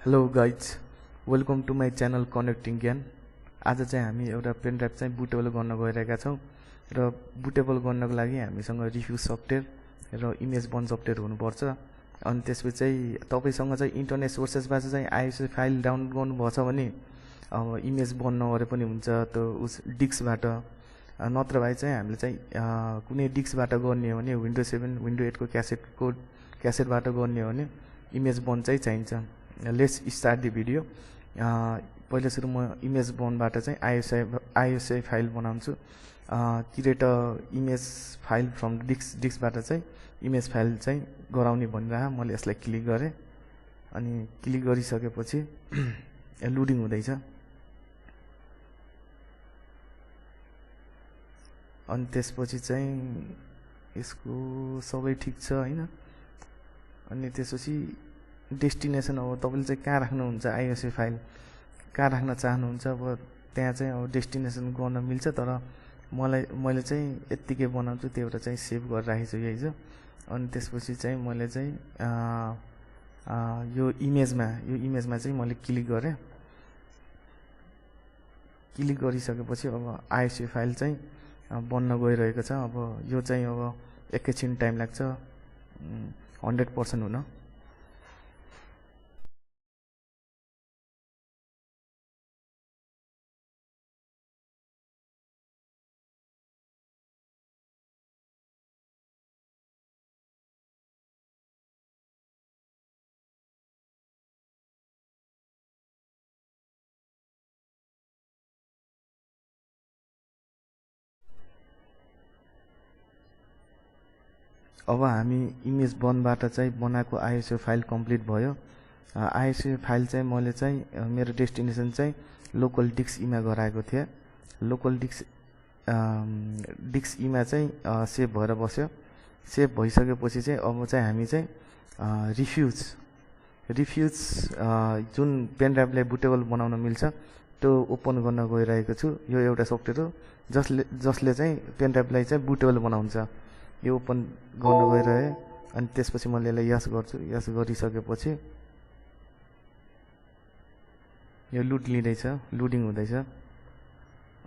Hello guys, welcome to my channel connecting Gyan. आज चाहिँ हामी एउटा पेन ड्राइभ चाहिँ बुटेबल गर्न गइरहेका छौँ र बुटेबल गर्नको लागि हामीसँग रिफ्युज सफ्टवेयर र इमेजबर्न सफ्टवेयर हुनुपर्छ। अनि त्यसपछि चाहिँ तपाईँसँग चाहिँ इन्टरनेट सोर्सेसबाट चाहिँ आइएसओ फाइल डाउनलोड गर्नुभएको छ भने अब इमेजबर्न नगरे पनि हुन्छ त्यो उस डिस्कबाट। नत्र भए चाहिँ हामीले चाहिँ कुनै डिस्कबाट गर्ने हो भने विन्डो 7 विन्डो 8 को क्यासेटबाट गर्ने हो भने इमेजबर्न चाहिँ चाहिन्छ। Let's start the video. पहिले सुरु म इमेजबर्नबाट चाहिँ आइएसओ फाइल बनाउँछु। क्रिएट इमेज फाइल फ्रम डिस्कबाट चाहिँ इमेज फाइल चाहिँ गराउने भनिरह मैले यसलाई क्लिक गरेँ। अनि क्लिक गरिसकेपछि लोडिङ हुँदैछ। अनि त्यसपछि चाहिँ यसको सबै ठिक छ हैन। अनि त्यसपछि डेस्टिनेसन अब तपाईले चाहिँ कहाँ राख्नुहुन्छ आइएसओ फाइल कहाँ राख्न चाहनुहुन्छ अब त्यहाँ चाहिँ अब डेस्टिनेसन गर्न मिल्छ। तर मैले चाहिँ यतिकै बनाउँछु, त्यो एउटा चाहिँ सेभ गरेर राखेको छु यही छ। अनि त्यसपछि चाहिँ मैले चाहिँ यो इमेजमा चाहिँ मैले क्लिक गरेँ। क्लिक गरिसकेपछि अब आइएसओ फाइल चाहिँ बन्न गइरहेको छ। अब यो चाहिँ अब एकैछिन टाइम लाग्छ 100% हुन। अब हामी इमेजबर्नबाट चाहिँ बनाएको आइएसओ फाइल कम्प्लिट भयो। आइएसओ फाइल चाहिँ मैले चाहिँ मेरो डेस्टिनेसन चाहिँ लोकल डिस्क इमा गराएको थिएँ। लोकल डिस्क इमा चाहिँ सेभ भएर बस्यो। सेभ भइसकेपछि चाहिँ अब चाहिँ हामी चाहिँ रिफ्युज जुन पेन ड्राइभलाई बुटेबल बनाउन मिल्छ त्यो ओपन गर्न गइरहेको छु। यो एउटा सफ्टवेयर हो जसले चाहिँ पेन ड्राइभलाई चाहिँ बुटेबल बनाउँछ। यो ओपन गर्न गइरहे। अनि त्यसपछि मैले यसलाई यस गर्छु। यस गरिसकेपछि यो लोडिङ हुँदैछ।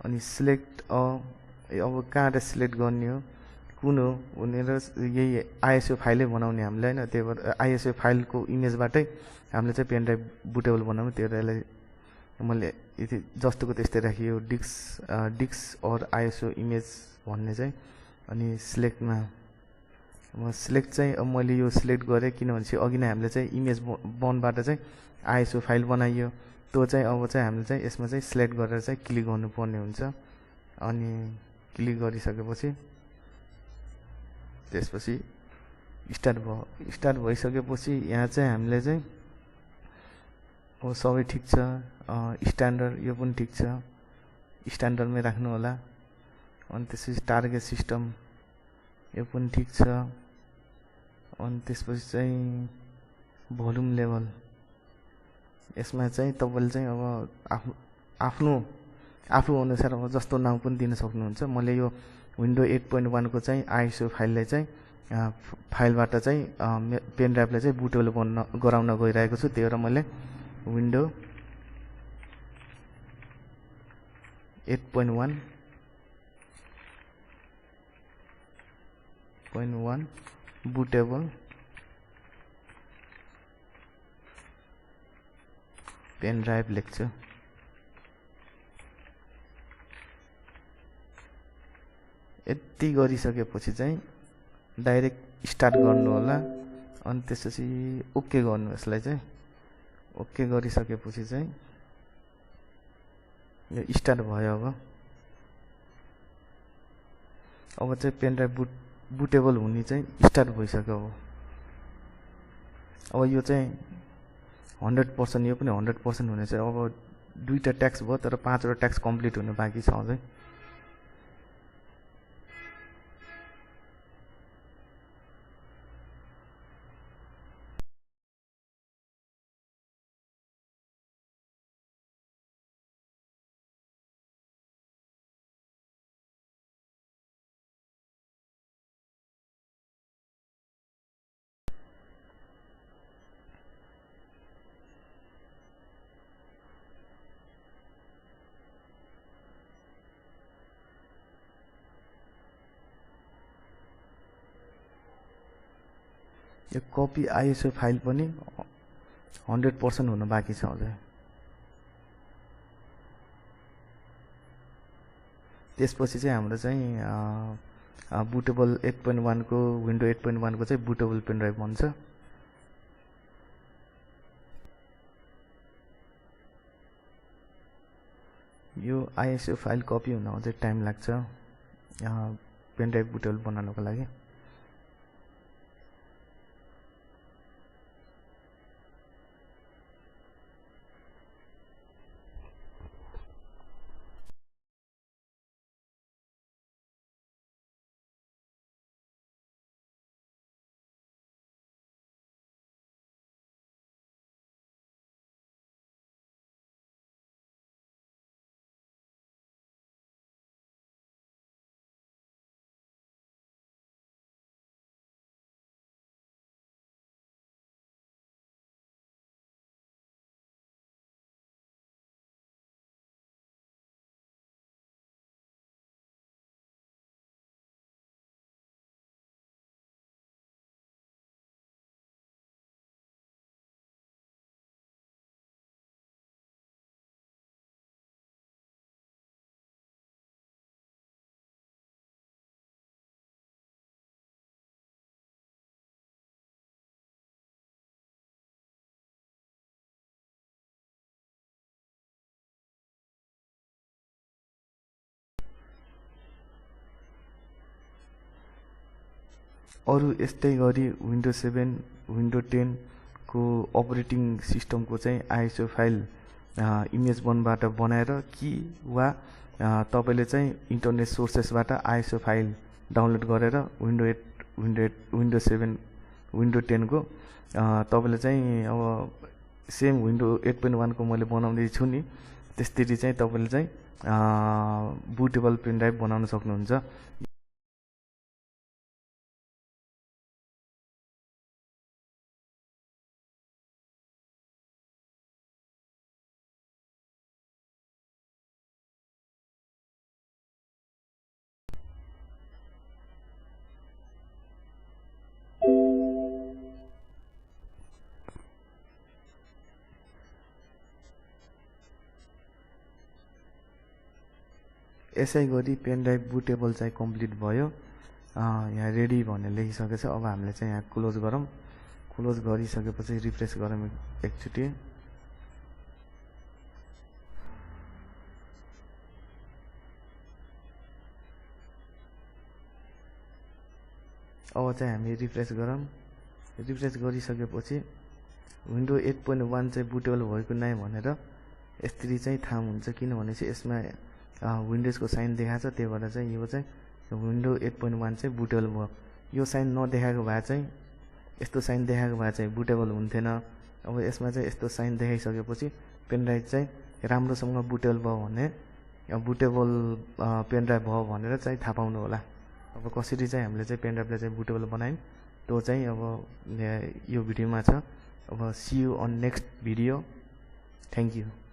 अनि सिलेक्ट अब कहाँबाट सिलेक्ट गर्ने हो कुन हो भनेर यही आइएसओ फाइलै बनाउने हामीले हैन। त्यही भएर आइएसओ फाइलको इमेजबाटै हामीले चाहिँ पेन ड्राइभ बुटेबल बनाउनु। त्यो यसलाई मैले यति जस्तोको त्यस्तै राखियो डिस्क और आइएसओ इमेज भन्ने चाहिँ। अनि सिलेक्टमा सिलेक्ट चाहिँ अब मैले यो सिलेक्ट गरेँ किनभने चाहिँ अघि नै हामीले चाहिँ इमेजबर्नबाट चाहिँ आइएसओ फाइल बनाइयो। त्यो चाहिँ अब चाहिँ हामीले चाहिँ यसमा चाहिँ सिलेक्ट गरेर चाहिँ क्लिक गर्नुपर्ने हुन्छ। अनि क्लिक गरिसकेपछि त्यसपछि स्टार्ट भइसकेपछि यहाँ चाहिँ हामीले चाहिँ अब सबै ठिक छ। स्ट्यान्डर्ड यो पनि ठिक छ, स्ट्यान्डर्डमै राख्नु होला। अनि त्यसपछि टार्गेट सिस्टम यो पनि ठिक छ। अनि त्यसपछि चाहिँ भोल्युम लेभल यसमा चाहिँ तपाईँले चाहिँ अब आफू अनुसार अब जस्तो नाउँ पनि दिन सक्नुहुन्छ। मैले यो विन्डो 8.1 को चाहिँ आइएसओ फाइललाई चाहिँ फाइलबाट चाहिँ पेन ड्राइभलाई चाहिँ बुटेबल गराउन गइरहेको छु। त्यही भएर मैले विन्डो 8.1 बुटेबल पेन ड्राइभ लेख्छु। यति गरिसकेपछि चाहिँ डाइरेक्ट स्टार्ट गर्नु होला। अनि त्यसपछि ओके गर्नु। यसलाई चाहिँ ओके गरिसकेपछि चाहिँ यो स्टार्ट भयो। अब चाहिँ पेन ड्राइभ बुटेबल हुने चाहिँ स्टार्ट भइसक्यो। अब यो चाहिँ 100%, यो पनि 100% हुने चाहिँ अब 2टा ट्याक्स भयो तर 5वटा ट्याक्स कम्प्लिट हुनु बाँकी छ अझै। यो कपी आइएसओ फाइल पनि 100% हुन बाँकी छ अझै। त्यसपछि चाहिँ हाम्रो चाहिँ बुटेबल 8.1 को विन्डो 8.1 को चाहिँ बुटेबल पेनड्राइभ भन्छ। यो आइएसओ फाइल कपी हुन अझै टाइम लाग्छ पेनड्राइभ बुटेबल बनाउनको लागि। अरु यस्तै गरी विन्डो 7 विन्डो 10 को अपरेटिङ सिस्टमको चाहिँ आइएसओ फाइल इमेज 1 बाट बनाएर कि वा तपाईले चाहिँ इन्टरनेट सोर्सेसबाट आइएसओ फाइल डाउनलोड गरेर विन्डो 7 विन्डो 10 को तपाईले चाहिँ अब सेम विन्डो 8.1 को मैले बनाउँदै छु नि त्यसरी चाहिँ तपाईले चाहिँ बुटेबल पेनड्राइभ बनाउन सक्नुहुन्छ। यसै गरी पेनड्राइभ बुटेबल चाहिँ कम्प्लिट भयो। यहाँ रेडी भनेर लेखिसकेछ। अब हामीले चाहिँ यहाँ क्लोज गरौँ। क्लोज गरिसकेपछि रिफ्रेस गरौँ एकचोटि। अब चाहिँ हामी रिफ्रेस गरौँ। रिफ्रेस गरिसकेपछि विन्डो 8.1 चाहिँ बुटेबल भएको नै भनेर यसरी चाहिँ थाहा हुन्छ, किनभने यसमा विन्डोजको साइन देखाएको छ। त्यही भएर चाहिँ यो चाहिँ विन्डो 8.1 चाहिँ बुटेबल भयो। यो साइन नदेखाएको भए चाहिँ यस्तो साइन देखाएको भए चाहिँ बुटेबल हुन्थेन। अब यसमा चाहिँ यस्तो साइन देखाइसकेपछि पेनड्राइभ चाहिँ राम्रोसँग बुटेबल भयो भने बुटेबल पेनड्राइभ भयो भनेर चाहिँ थाहा पाउनु होला। अब कसरी चाहिँ हामीले चाहिँ पेनड्राइभलाई चाहिँ बुटेबल बनायौँ त्यो चाहिँ अब यो भिडियोमा छ। अब see you on next video. Thank you.